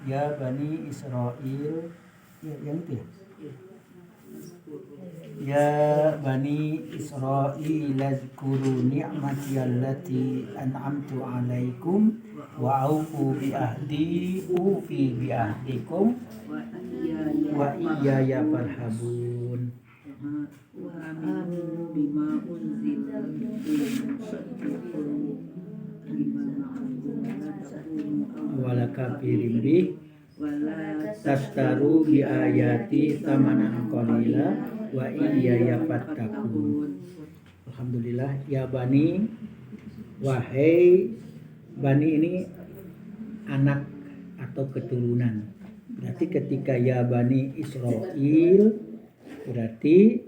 Ya Bani Israel, ya, yang itu ya. Ya Bani Israil azkuru ni'mati allati an'amtu 'alaikum wa aufu bi ahdi ufi bi ahdikum wa iyaya farhabun. wa aminu bima unzila Wala kafirin bih tastaru bi ayati tamanan qalila wa iyaya fattaqun. Alhamdulillah. Ya Bani, wahai Bani ini anak atau keturunan. Berarti ketika ya Bani Israel berarti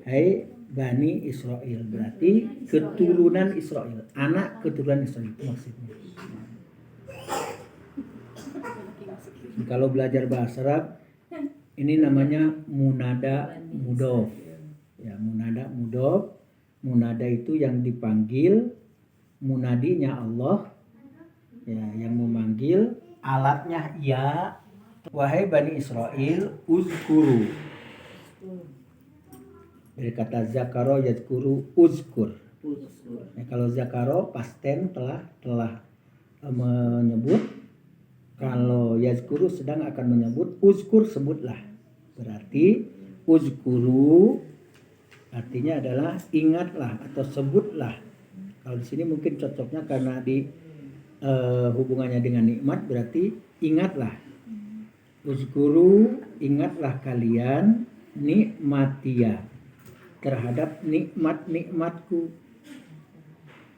hai Bani Israel, berarti keturunan Israel, anak keturunan Israel itu maksudnya. Kalau belajar bahasa Arab ini namanya munada mudhof. Ya, munada mudhof. Munada itu yang dipanggil, munadinya Allah. Ya, yang memanggil, alatnya ya. Wahai Bani Israel, uzkuru. Dari kata zakaro yazkuru uzkur. Ya, kalau zakaro past tense telah menyebut. Kalau yazkuru sedang akan menyebut, uzkur sebutlah. Berarti uzkuru artinya adalah ingatlah atau sebutlah. Kalau di sini mungkin cocoknya karena di hubungannya dengan nikmat, berarti ingatlah. Uzkuru, ingatlah kalian nikmatia, terhadap nikmat-nikmatku.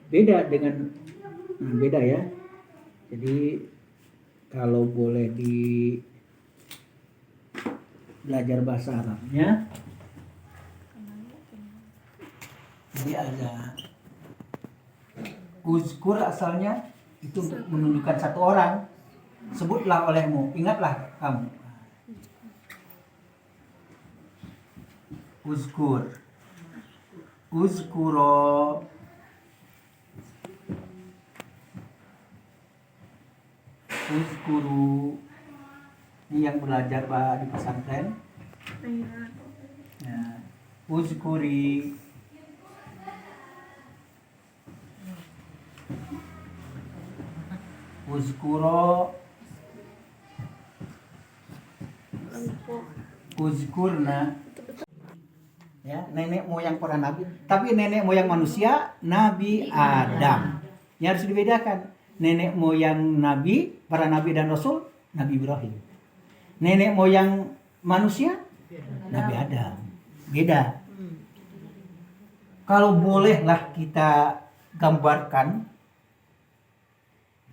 Beda dengan beda ya. Jadi kalau boleh di belajar bahasa Arabnya, jadi ada uzkur asalnya itu untuk menunjukkan satu orang. Sebutlah olehmu, ingatlah kamu. Uzkur, uzkuro, uzkuru. Ini yang belajar di pesantren. Ya. Uzkuri. Uzkuro. Uzkurna. Ya, nenek moyang para nabi. Tapi nenek moyang manusia, Nabi Adam. Ini harus dibedakan. Nenek moyang nabi, para nabi dan rasul, Nabi Ibrahim. Nenek moyang manusia, Nabi Adam. Beda. Kalau bolehlah kita gambarkan,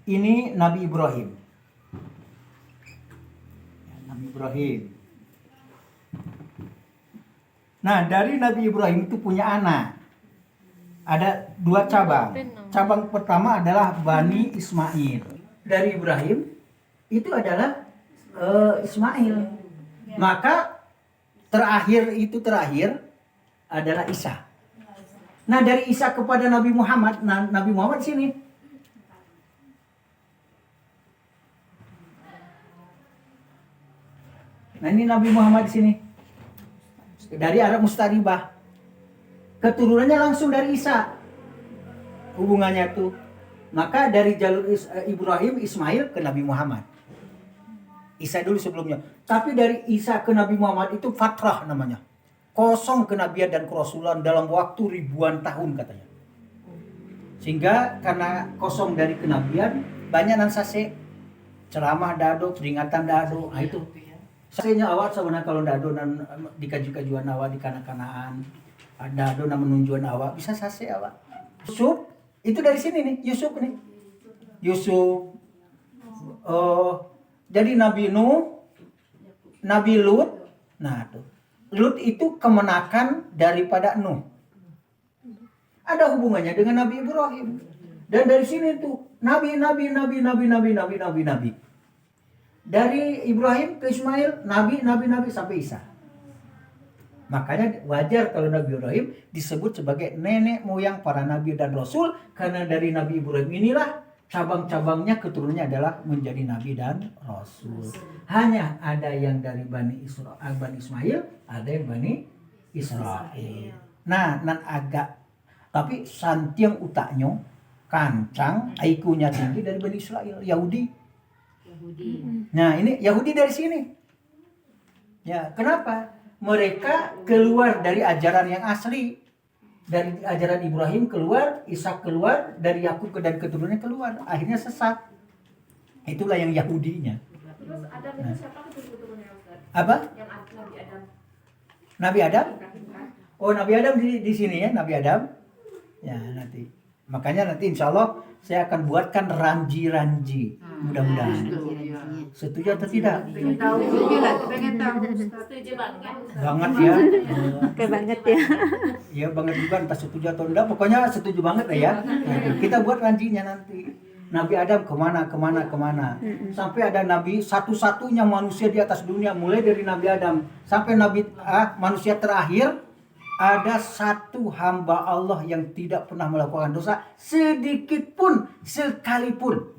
ini Nabi Ibrahim. Nabi Ibrahim. Nah, dari Nabi Ibrahim itu punya anak. Ada 2 cabang. Cabang pertama adalah Bani Ismail. Dari Ibrahim itu adalah Ismail. Maka terakhir adalah Isa. Nah, dari Isa kepada Nabi Muhammad, Nabi Muhammad sini. Nah, ini Nabi Muhammad sini. Dari Arab Mustaribah. Keturunannya langsung dari Isa. Hubungannya tuh. Maka dari jalur Ibrahim, Ismail ke Nabi Muhammad. Isa dulu sebelumnya. Tapi dari Isa ke Nabi Muhammad itu fatrah namanya. Kosong kenabian dan kerasulan dalam waktu ribuan tahun katanya. Sehingga karena kosong dari kenabian, banyak nan sase. Ceramah dado, peringatan dado. Nah itu. Sasenya awak sebenarnya kalau dado nan dikaju-kajuan awak di kanak-kanaan. Dado nan menunjuan awak. Bisa sase awak. Yusuf, itu dari sini nih. Yusuf nih. Yusuf. Jadi Nabi Nuh, Nabi Lut. Nah tuh. Lut itu kemenakan daripada Nuh. Ada hubungannya dengan Nabi Ibrahim. Dan dari sini tuh Nabi. Dari Ibrahim ke Ismail, Nabi sampai Isa. Makanya wajar kalau Nabi Ibrahim disebut sebagai nenek moyang para nabi dan rasul. Karena dari Nabi Ibrahim inilah cabang-cabangnya keturunannya adalah menjadi nabi dan rasul. Hanya ada yang dari Bani Ismail, ada yang Bani Israel. Nah, nan agak tapi santiang utaknya kancang, IQ-nya tinggi dari Bani Israel, Yahudi. Nah, ini Yahudi dari sini. Ya, kenapa? Mereka keluar dari ajaran yang asli. Dari ajaran Ibrahim keluar, Ishak keluar, dari Yakub dan keturunannya keluar, akhirnya sesat. Itulah yang Yahudinya. Terus Adam itu siapa keturunannya Ustaz? Apa? Yang Nabi Adam. Nabi Adam? Ibrahim kan? Oh, Nabi Adam di sini ya, Nabi Adam. Ya, nanti. Makanya nanti insya Allah saya akan buatkan ranji-ranji. Mudah-mudahan. Setuju atau tidak? Pengen tahu, pengen tahu. Setuju banget. Banget ya. Oke banget ya. Ya banget juga, entah setuju atau enggak. Pokoknya setuju banget ya. Nah, kita buat ranjinya nanti. Nabi Adam kemana. Sampai ada nabi satu-satunya manusia di atas dunia. Mulai dari Nabi Adam sampai manusia terakhir. Ada satu hamba Allah yang tidak pernah melakukan dosa sedikit pun, sekalipun.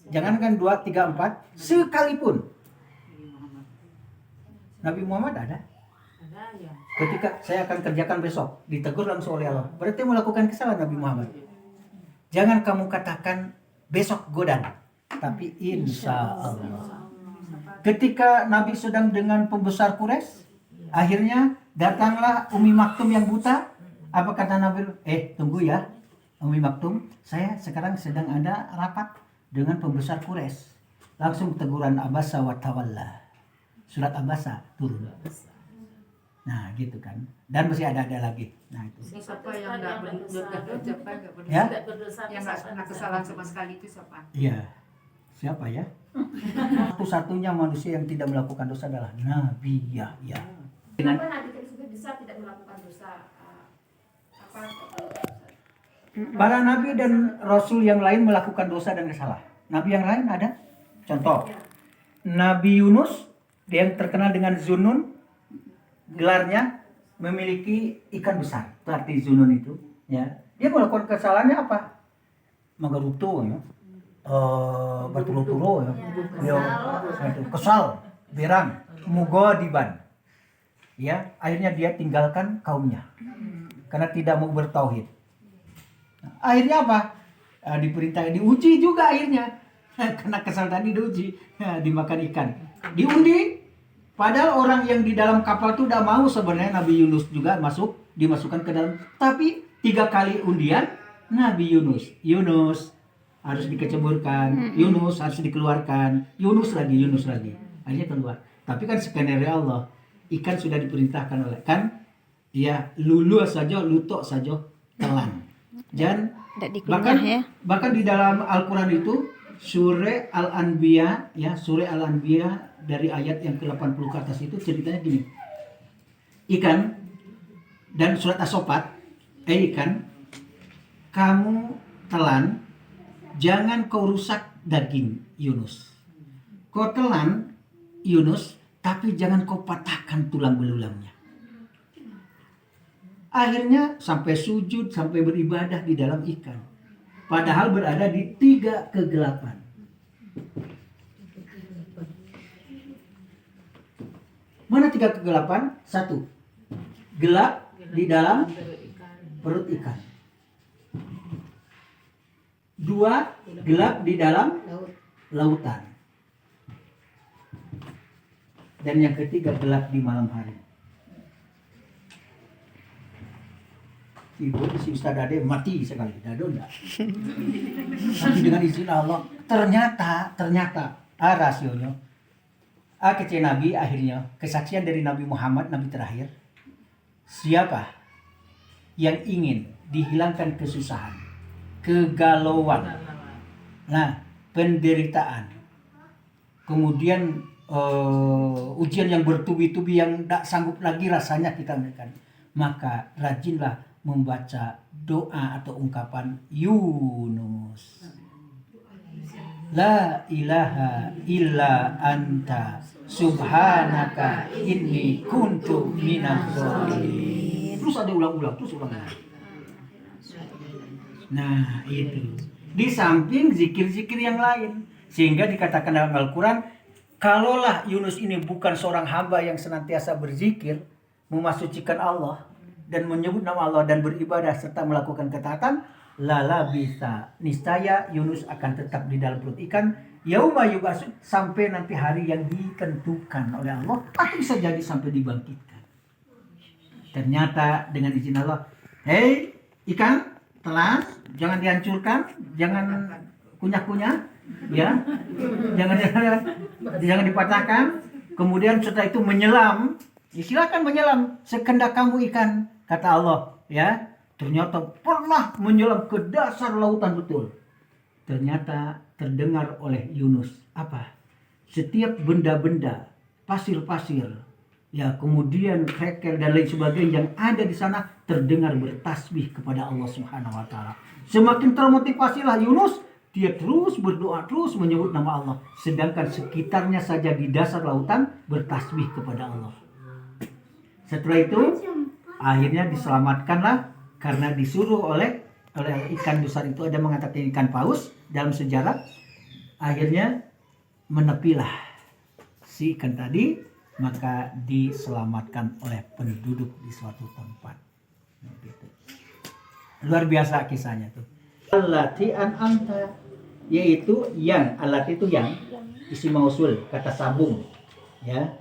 Jangankan 2, 3, 4, sekalipun. Nabi Muhammad ada? Ada ya. Ketika saya akan kerjakan besok, ditegur langsung oleh Allah. Berarti melakukan kesalahan Nabi Muhammad. Jangan kamu katakan besok godan, tapi insya Allah. Ketika Nabi sedang dengan pembesar Quraisy, akhirnya datanglah Umi Maktum yang buta. Apa kata Nabi? Tunggu ya, Umi Maktum. Saya sekarang sedang ada rapat dengan pembesar Quraisy. Langsung teguran Abasa wa tawalla. Surat Abasa turun. Nah gitu kan. Dan masih ada lagi. Nah itu. Siapa yang nggak berdosa? Ya? Yang nggak pernah kesalahan sama sekali itu siapa? Iya. Siapa ya? Satu-satunya manusia yang tidak melakukan dosa adalah Nabi Yahya. Kenapa Nabi tersebut bisa tidak melakukan dosa? Apa? Para nabi dan rasul yang lain melakukan dosa dan kesalahan. Nabi yang lain ada? Contoh. Nabi Yunus yang terkenal dengan Zunnun, gelarnya memiliki ikan besar. Itu arti Zunnun itu. Ya. Dia melakukan kesalahannya apa? Magaruto ya. Berturu-turu ya. Kesal, berang, mugodiban. Ya, akhirnya dia tinggalkan kaumnya karena tidak mau bertauhid. Akhirnya apa? Diperintah diuji juga akhirnya. Karena kesal tadi diuji, dimakan ikan. Diundi. Padahal orang yang di dalam kapal itu udah mau sebenarnya Nabi Yunus juga dimasukkan ke dalam. Tapi 3 kali undian Nabi Yunus harus dikeceburkan, Yunus harus dikeluarkan, Yunus lagi. Akhirnya keluar. Tapi kan skenario Allah. Ikan sudah diperintahkan oleh kan, ya lutok saja telan. Dan bahkan di dalam Al-Quran itu surah Al-Anbiya dari ayat yang ke-80 ke atas itu ceritanya gini. Ikan dan surat As-Sofat, ikan kamu telan, jangan kau rusak daging Yunus. Kau telan Yunus, tapi jangan kau patahkan tulang belulangnya. Akhirnya sampai sujud, sampai beribadah di dalam ikan. Padahal berada di 3 kegelapan. Mana 3 kegelapan? 1. Gelap di dalam perut ikan. 2. Gelap di dalam lautan. Dan yang ketiga gelap di malam hari. Ibu si Ustaz Ade mati sekali, Dado enggak. Tapi dengan izin Allah, ternyata rasionya. Kecil Nabi akhirnya kesaksian dari Nabi Muhammad, Nabi terakhir. Siapa yang ingin dihilangkan kesusahan, kegalauan, penderitaan, kemudian ujian yang bertubi-tubi yang tak sanggup lagi rasanya kita berikan, maka rajinlah membaca doa atau ungkapan Yunus. La ilaha illa anta subhanaka inni kuntu minadz dzalimin. Terus ada ulang-ulang. Nah itu. di samping zikir-zikir yang lain. Sehingga dikatakan dalam Al-Quran, kalaulah Yunus ini bukan seorang hamba yang senantiasa berzikir, memasucikan Allah dan menyebut nama Allah dan beribadah serta melakukan ketaatan, lala bisa, niscaya Yunus akan tetap di dalam perut ikan yauma yub'atsun, sampai nanti hari yang ditentukan oleh Allah, atau bisa jadi sampai dibangkitkan. Ternyata dengan izin Allah, hei ikan telas, jangan dihancurkan, jangan kunyah-kunyah, ya, jangan dipatahkan. Kemudian setelah itu menyelam, ya silakan menyelam sekendak kamu ikan, kata Allah, ya. Ternyata pernah menyelam ke dasar lautan betul. Ternyata terdengar oleh Yunus apa? Setiap benda-benda, pasir-pasir, ya kemudian kerikil dan lain sebagainya yang ada di sana terdengar bertasbih kepada Allah Subhanahu wa taala. Semakin termotivasilah Yunus, dia terus berdoa, terus menyebut nama Allah, sedangkan sekitarnya saja di dasar lautan bertasbih kepada Allah. Setelah itu akhirnya diselamatkanlah karena disuruh oleh ikan besar itu, ada mengatakan ikan paus dalam sejarah. Akhirnya menepilah si ikan tadi, maka diselamatkan oleh penduduk di suatu tempat. Gitu. Luar biasa kisahnya tuh. Allati an'amta, yaitu yang, allati itu yang, isim mausul, kata sabung, ya.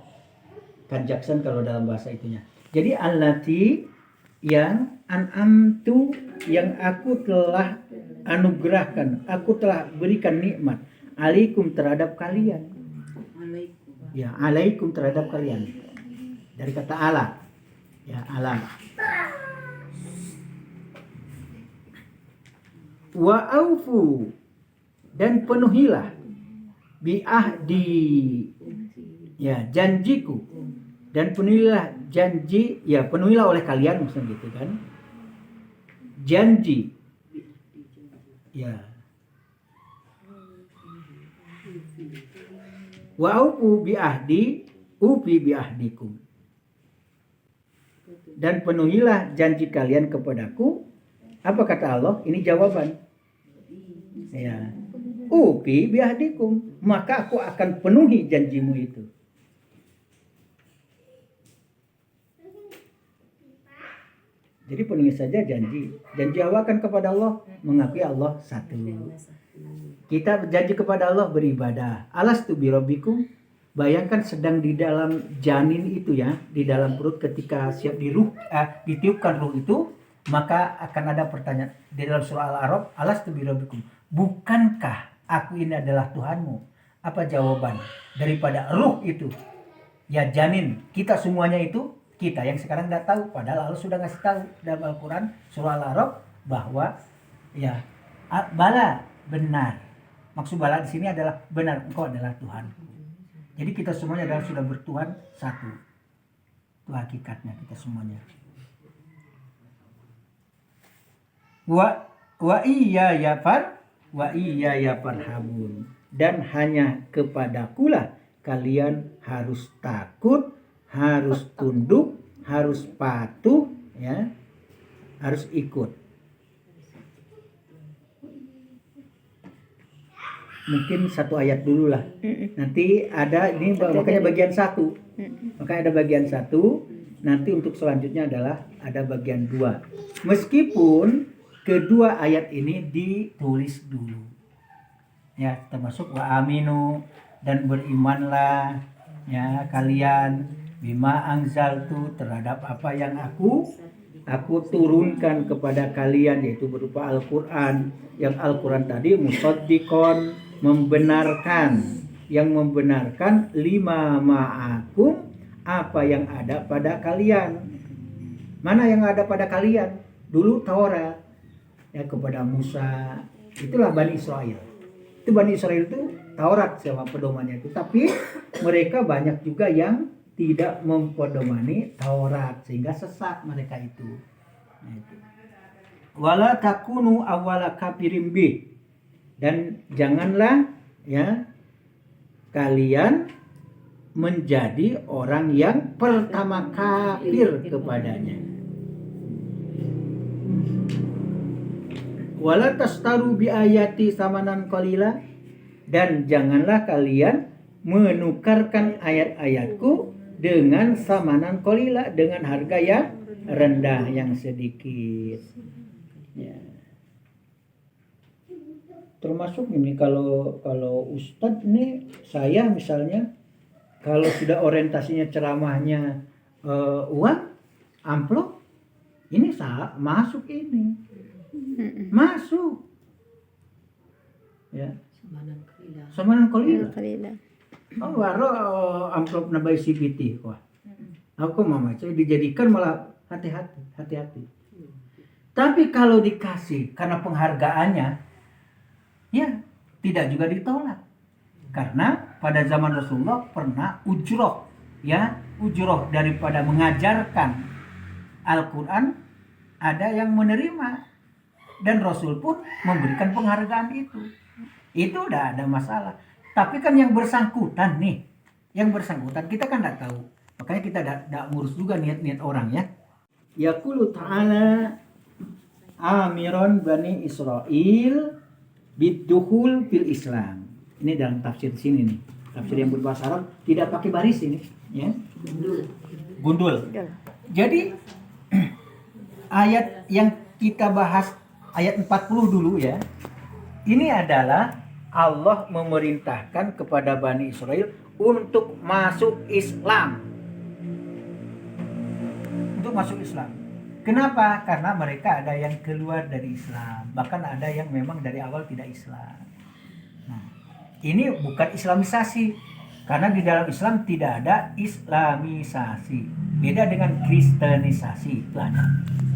Kan Jackson kalau dalam bahasa itunya. Jadi allati yang an'amtu, yang aku telah anugerahkan, aku telah berikan nikmat alaikum terhadap kalian. Ya, alaikum terhadap kalian. Dari kata ala. Ya, ala. Wa aufu, dan penuhilah bi'ahdi, ya, janjiku, dan penuhilah janji, ya penuhilah oleh kalian, maksudnya gitu kan, janji, ya. Wa aufu bi'ahdi ufi bi'ahdikum, dan penuhilah janji kalian kepadaku. Apa kata Allah? Ini jawaban. Ya. Ufi bi'ahdikum, maka aku akan penuhi janjimu itu. Jadi penuhi saja janji. Janji awakan kepada Allah, mengakui Allah satu. Kita berjanji kepada Allah beribadah. Alastu birabbikum. Bayangkan sedang di dalam janin itu, ya, di dalam perut, ketika siap ditiupkan ruh itu, maka akan ada pertanyaan di dalam surah Al-A'raf, alastu birabbikum, bukankah aku ini adalah Tuhanmu? Apa jawaban daripada ruh itu? Ya, janin kita semuanya itu, kita yang sekarang tidak tahu, padahal Allah sudah ngasih tahu dalam Al-Quran surah Al-A'raf bahwa ya bala, benar. Maksud bala di sini adalah benar, engkau adalah Tuhan. Jadi kita semuanya adalah sudah bertuhan satu. Itu hakikatnya kita semuanya. Wa iya ya farhabun, dan hanya kepadakulah kalian harus takut, harus tunduk, harus patuh, ya, harus ikut. Mungkin satu ayat dulu lah. Nanti ada ini, makanya bagian satu. Makanya ada bagian satu. Nanti untuk selanjutnya adalah ada bagian 2. Meskipun kedua ayat ini ditulis dulu, ya, termasuk wa aminu, dan berimanlah, ya, kalian bima anzaltu, terhadap apa yang aku turunkan kepada kalian, yaitu berupa Al-Quran. Yang Al-Quran tadi musaddiqon, membenarkan, yang membenarkan lima ma'akum, apa yang ada pada kalian. Mana yang ada pada kalian? Dulu Taurat, ya, kepada Musa, itulah Bani Israel. Itu Bani Israel itu Taurat sama pedomannya itu. Tapi mereka banyak juga yang tidak mempedomani Taurat, sehingga sesat mereka itu. Nah, itu. Wala takunu awwala kafirin bih, dan janganlah, ya, kalian menjadi orang yang pertama kafir kepadanya. Wala tastaru bi ayati samanan qalila, dan janganlah kalian menukarkan ayat-ayatku dengan samanan qalila, dengan harga yang rendah, yang sedikit. Ya. Termasuk ini kalau Ustadz nih, saya misalnya kalau sudah orientasinya ceramahnya uang, amplop, ini masuk ini. Masuk. Ya. Samanan qalila. Oh, baru amplop nabai CBT. Wah. Aku mama saya dijadikan malah hati-hati. Tapi kalau dikasih karena penghargaannya, ya tidak juga ditolak. Karena pada zaman Rasulullah pernah ujroh daripada mengajarkan Al-Quran, ada yang menerima, dan Rasul pun memberikan penghargaan itu udah ada masalah. Tapi kan yang bersangkutan kita kan tidak tahu, makanya kita tidak ngurus juga niat-niat orang ya. Yaqulu ta'ala amiron bani Israel bidukhul fil Islam. Ini dalam tafsir sini nih, tafsir yang berbahasa Arab, tidak pakai baris ini ya, gundul. Jadi ayat yang kita bahas ayat 40 dulu ya. Ini adalah Allah memerintahkan kepada Bani Israel untuk masuk Islam. Untuk masuk Islam. Kenapa? Karena mereka ada yang keluar dari Islam, bahkan ada yang memang dari awal tidak Islam. Nah, ini bukan Islamisasi, karena di dalam Islam tidak ada Islamisasi. Beda dengan Kristenisasi, itu ada.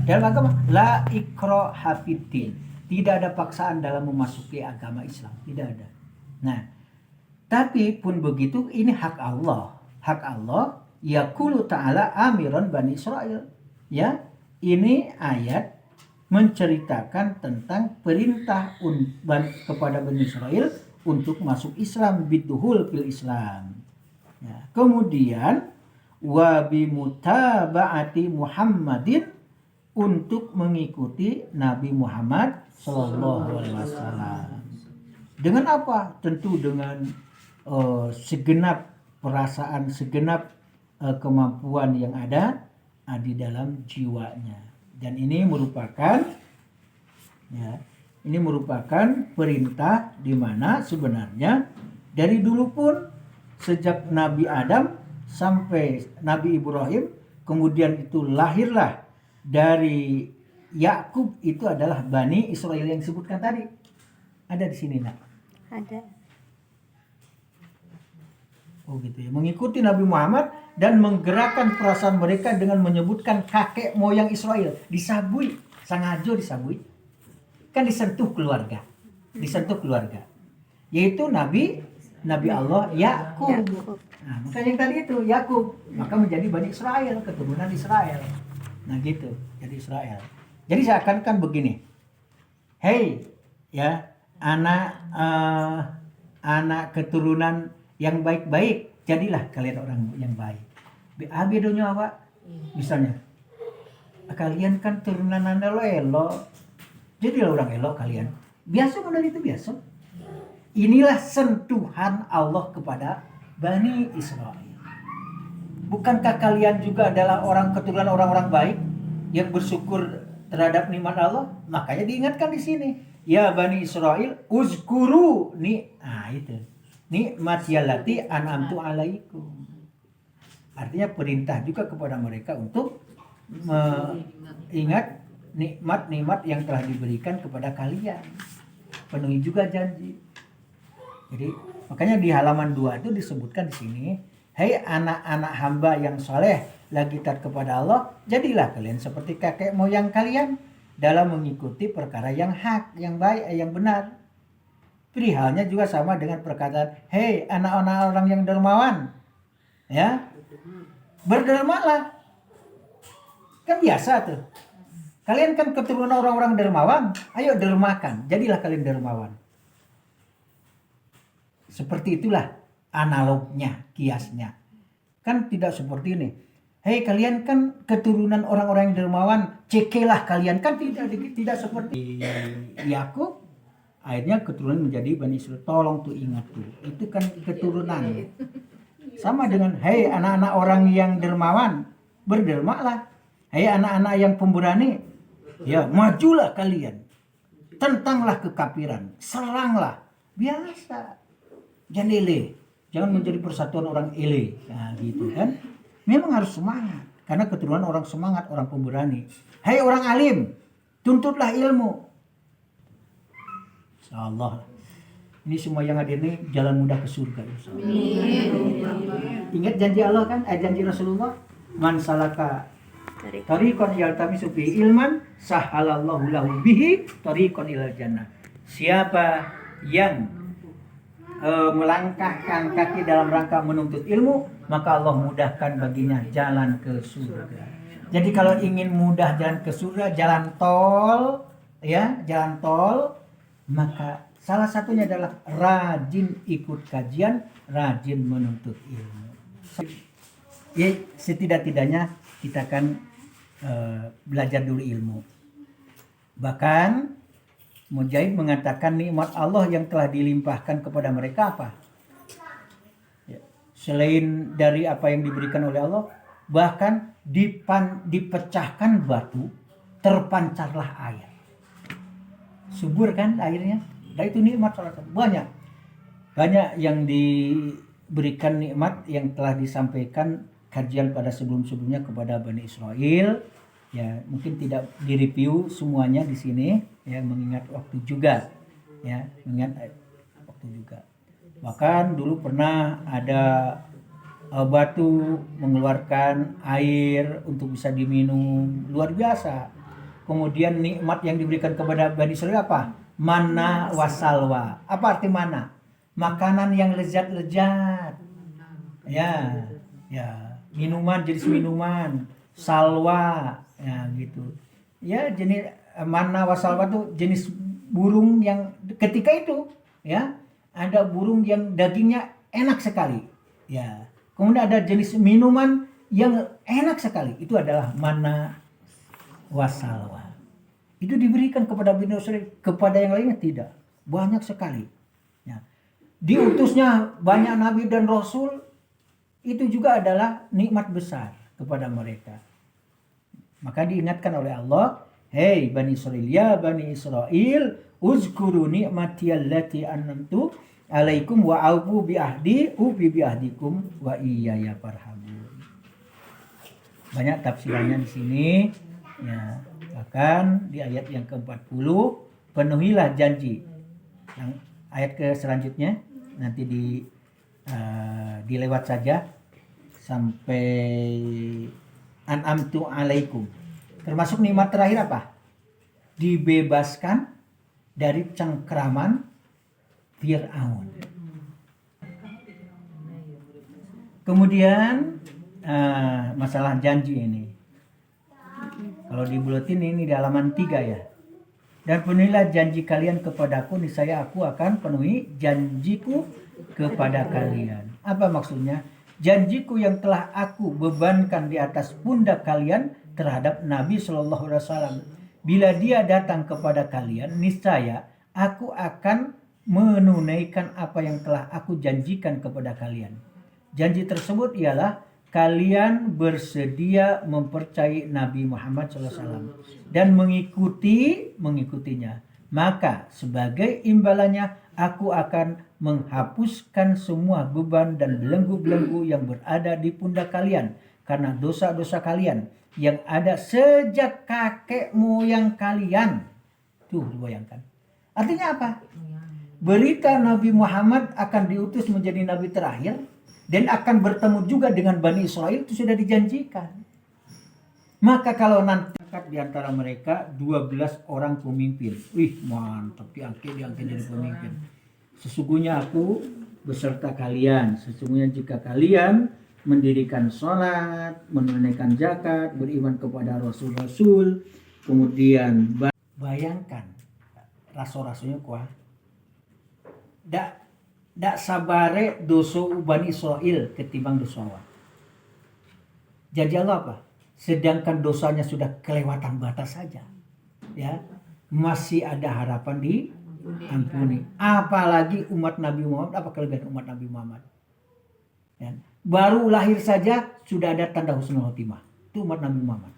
Dalam agama la ikraha fiddin, tidak ada paksaan dalam memasuki agama Islam, tidak ada. Nah, tapi pun begitu, ini hak Allah. Hak Allah, yaqulu ta'ala amiran Bani Israel. Ya, ini ayat menceritakan tentang perintah kepada Bani Israel untuk masuk Islam, biduhul fil Islam. Ya, kemudian wa bimutaba'ati Muhammadin, untuk mengikuti Nabi Muhammad Sallallahu Alaihi Wasallam. Dengan apa? Tentu dengan segenap perasaan, segenap kemampuan yang ada di dalam jiwanya. Dan ini merupakan perintah di mana sebenarnya dari dulu pun, sejak Nabi Adam sampai Nabi Ibrahim, kemudian itu lahirlah dari Yakub, itu adalah Bani Israel yang disebutkan tadi. Ada di sini, nak? Ada. Oh gitu ya. Mengikuti Nabi Muhammad dan menggerakkan perasaan mereka dengan menyebutkan kakek moyang Israel. Disabui, sangajo disabui. Kan disentuh keluarga. Yaitu Nabi Allah Yakub. Nah, makanya yang tadi itu Yakub, maka menjadi Bani Israel, keturunan Israel. Nah gitu, jadi Israel. Jadi seakan-akan begini, hei ya, anak keturunan yang baik-baik, jadilah kalian orang yang baik. Bedonya apa? Misalnya, kalian kan turunan anda lo elok, jadilah orang elok kalian. Biasa modal itu biasa. Inilah sentuhan Allah kepada Bani Israel. Bukankah kalian juga adalah keturunan orang-orang baik yang bersyukur terhadap nikmat Allah? Makanya diingatkan di sini, ya Bani Israel, uzkuru itu nikmati allati an'amtu alaikum. Artinya perintah juga kepada mereka untuk mengingat nikmat-nikmat yang telah diberikan kepada kalian. Penuhi juga janji. Jadi makanya di halaman 2 itu disebutkan di sini, hei anak-anak hamba yang soleh lagi taat kepada Allah, jadilah kalian seperti kakek moyang kalian dalam mengikuti perkara yang hak, yang baik, yang benar. Perihalnya juga sama dengan perkataan, hei anak-anak orang yang dermawan, ya berdermalah. Kan biasa tuh. Kalian kan keturunan orang-orang dermawan, ayo dermakan, jadilah kalian dermawan. Seperti itulah analognya, kiasnya. Kan tidak seperti ini. hei kalian kan keturunan orang-orang yang dermawan, cekelah kalian, kan tidak seperti Yakub. Akhirnya keturunan menjadi Bani Israel. Tolong tuh ingat tuh, itu kan keturunan. Sama dengan hei anak-anak orang yang dermawan, berdermalah. Hei anak-anak yang pemberani, ya majulah kalian. Tentanglah kekafiran, seranglah. Biasa. Jangan ele. Jangan menjadi persatuan orang ele. Nah, gitu kan. Memang harus semangat. Karena keturunan orang semangat, orang pemberani. Hei orang alim, tuntutlah ilmu. Insyaallah. Ini semua yang hadir ini jalan mudah ke surga. Ingat janji Allah kan? Janji Rasulullah. Man salaka tariqan yaltamisu fihi ilman sahalallahu lahu bihi tariqan ilal jannah. Siapa yang melangkahkan kaki dalam rangka menuntut ilmu, maka Allah mudahkan baginya jalan ke surga. Jadi kalau ingin mudah jalan ke surga, jalan tol, ya, jalan tol, maka salah satunya adalah rajin ikut kajian, rajin menuntut ilmu. Ya, setidak-tidaknya kita akan belajar dulu ilmu. Bahkan Mujahid mengatakan nikmat Allah yang telah dilimpahkan kepada mereka apa? Ya, selain dari apa yang diberikan oleh Allah, bahkan dipecahkan batu, terpancarlah air. Subur kan airnya? Nah itu nikmat salah satu. Banyak yang diberikan nikmat yang telah disampaikan kajian pada sebelum-sebelumnya kepada Bani Israel. Ya, mungkin tidak direview semuanya di sini, ya, mengingat waktu juga, ya, mengingat waktu juga. Bahkan dulu pernah ada batu mengeluarkan air untuk bisa diminum, luar biasa. Kemudian nikmat yang diberikan kepada Bani Israel apa? Mana wasalwa. Apa arti mana? Makanan yang lezat-lezat. Ya, ya, minuman, jenis minuman, salwa, ya gitu. Ya, jenis mana wasalwa itu jenis burung yang ketika itu, ya, ada burung yang dagingnya enak sekali. Ya. Kemudian ada jenis minuman yang enak sekali. Itu adalah mana wasalwa. Itu diberikan kepada Bani Israil, kepada yang lainnya tidak. Banyak sekali. Ya. Diutusnya banyak nabi dan rasul, itu juga adalah nikmat besar kepada mereka. Maka diingatkan oleh Allah, hei Bani Israil, ya Bani Israil, uzkuru ni'mati allati an'amtu alaikum wa aufu bi ahdi ufi bi ahdikum wa iyaya farhabun. Banyak tafsirannya di sini, ya. Bahkan di ayat yang ke-40, penuhilah janji. Yang ayat ke selanjutnya nanti dilewat saja sampai an'amtu alaikum. Termasuk nikmat terakhir apa? Dibebaskan dari cengkraman Fir'aun. Kemudian masalah janji ini. Kalau di buletin ini di halaman 3 ya. Dan penuhilah janji kalian kepadaku, niscaya aku akan penuhi janjiku kepada kalian. Apa maksudnya? Janjiku yang telah aku bebankan di atas pundak kalian terhadap Nabi Shallallahu Alaihi Wasallam. Bila dia datang kepada kalian, niscaya aku akan menunaikan apa yang telah aku janjikan kepada kalian. Janji tersebut ialah kalian bersedia mempercayai Nabi Muhammad SAW dan mengikutinya. Maka sebagai imbalannya aku akan menghapuskan semua beban dan belenggu-belenggu yang berada di pundak kalian karena dosa-dosa kalian yang ada sejak kakek moyang kalian. Tuh bayangkan. Artinya apa? Berita Nabi Muhammad akan diutus menjadi nabi terakhir dan akan bertemu juga dengan Bani Israel itu sudah dijanjikan. Maka kalau nanti di antara mereka 12 orang pemimpin. Wih, mantap, diangkat jadi pemimpin. Sesungguhnya aku beserta kalian. Sesungguhnya jika kalian mendirikan sholat, menunaikan zakat, beriman kepada rasul-rasul, kemudian bayangkan rasul-rasulnya kuah. Dak sabare dosa Bani Israel ketimbang dosa Allah. Jadi Allah apa? Sedangkan dosanya sudah kelewatan batas saja, ya, masih ada harapan diampuni. Apalagi umat Nabi Muhammad, apa kelebihan umat Nabi Muhammad? Ya. Baru lahir saja sudah ada tanda husnul khotimah. Itu umat Nabi Muhammad.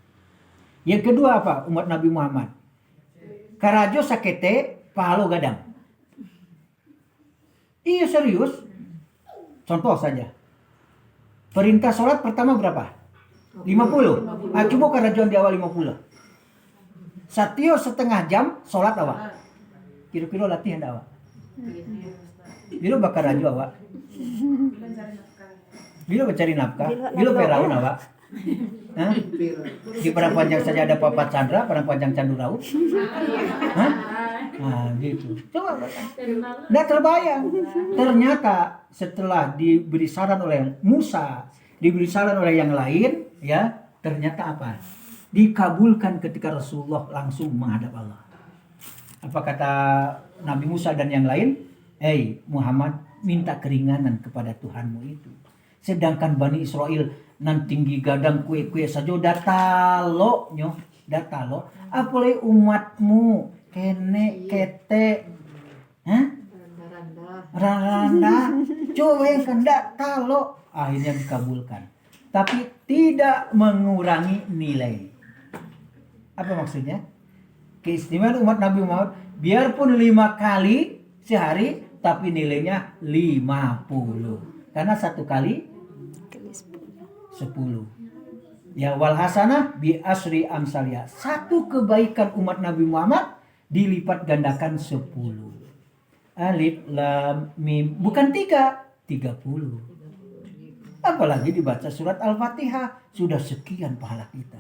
Yang kedua apa? Umat Nabi Muhammad. Karajo sakete pahalo gadang. Iya serius. Contoh saja. Perintah sholat pertama berapa? 50. Coba karajoan di awal 50. Satio setengah jam sholat awak. Kira-kira latihan awak. Bilo bakar rajo awak. Bilo mencari nafkah. Bilo peraun awak. Hah? Di Padang Panjang saja ada Papa Chandra, Padang Panjang Candu Raut. Hah? Nah gitu. Coba nggak terbayang. Ternyata setelah diberi saran oleh Musa, diberi saran oleh yang lain, ya ternyata apa? Dikabulkan ketika Rasulullah langsung menghadap Allah. Apa kata Nabi Musa dan yang lain? Muhammad, minta keringanan kepada Tuhanmu itu. Sedangkan Bani Israel nan tinggi gadang kue-kue saja datalo nyo, datalo. Apalagi umatmu kene kete, randa, coba yang kendak talo. Akhirnya dikabulkan. Tapi tidak mengurangi nilai. Apa maksudnya? Keistimewaan umat Nabi Muhammad, biarpun 5 kali sehari, tapi nilainya 50. Karena 1 kali 10. Ya wal hasanah bi asri amsalia. 1 kebaikan umat Nabi Muhammad dilipat gandakan 10. Alif lam mim, bukan 3, 30. Apalagi dibaca surat Al-Fatihah, sudah sekian pahala kita.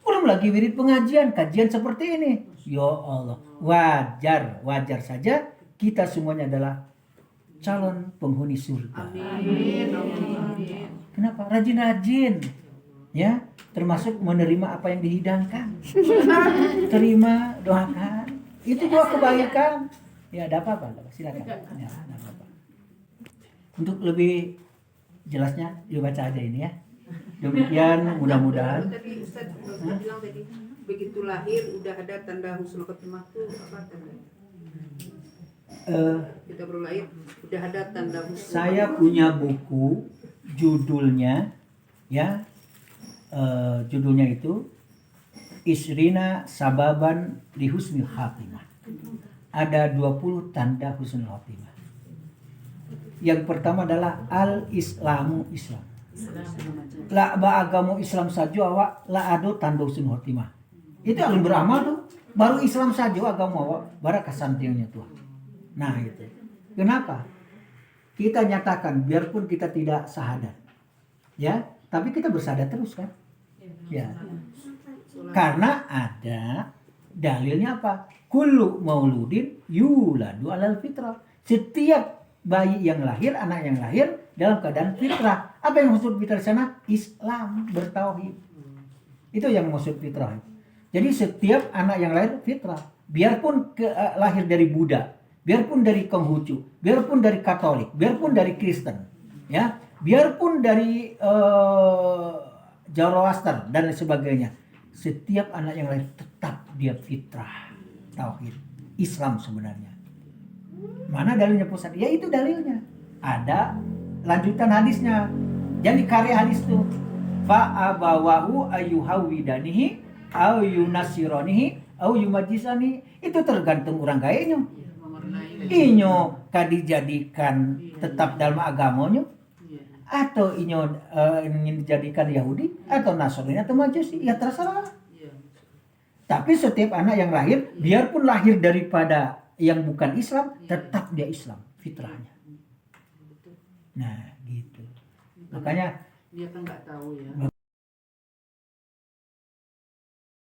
Belum lagi wirid pengajian, kajian seperti ini. Ya Allah, wajar saja kita semuanya adalah calon penghuni surga. Amin. Kenapa? Rajin-rajin, ya, termasuk menerima apa yang dihidangkan. Terima, doakan. Itu juga kebaikan. Ya, ada apa-apa, silakan. Ya, ada apa-apa. Untuk lebih jelasnya, yuk baca aja ini ya. Demikian mudah-mudahan. Tadi Ustaz bilang tadi begitu lahir udah ada tanda husnul khotimah tuh apa tanda? Kita baru lahir udah ada tanda husnul. Saya punya buku judulnya ya, judulnya itu Isrina Sababan li Husnul Khotimah. Ada 20 tanda husnul khotimah. Yang pertama adalah al-islamu Islam. La agama Islam saja awak la ado tanda husnul khotimah. Itu yang beramal tuh baru Islam saja agama awak barak kesantiannya tuh. Nah itu. Kenapa? Kita nyatakan biarpun kita tidak syahadat. Ya, tapi kita bersyahadat terus kan? Ya. Karena ada dalilnya apa? Kullu mauludin yuladu alal fitrah. Setiap bayi yang lahir, anak yang lahir dalam keadaan fitrah. Apa yang maksud fitrah di sana? Islam, bertauhid. Itu yang maksud fitrah. Jadi setiap anak yang lahir fitrah, biarpun lahir dari Buddha, biarpun dari Konghucu, biarpun dari Katolik, biarpun dari Kristen, ya, biarpun dari Zoroaster dan sebagainya, setiap anak yang lahir tetap dia fitrah, tauhid, Islam sebenarnya. Mana dalilnya pusat? Ya itu dalilnya. Ada lanjutan hadisnya. Jadi karya hadis itu fa abawahu ayyuhawidanihi au yunasironihi au yumajisani. Itu tergantung orang gayanya. Inyo kadijadikan tetap dalam agamanya atau inyo ingin dijadikan Yahudi atau Nasrani atau Majusi, ya terserah. Tapi setiap anak yang lahir, biarpun lahir daripada yang bukan Islam, tetap dia Islam fitrahnya. Nah gitu. Makanya dia kan nggak tahu ya.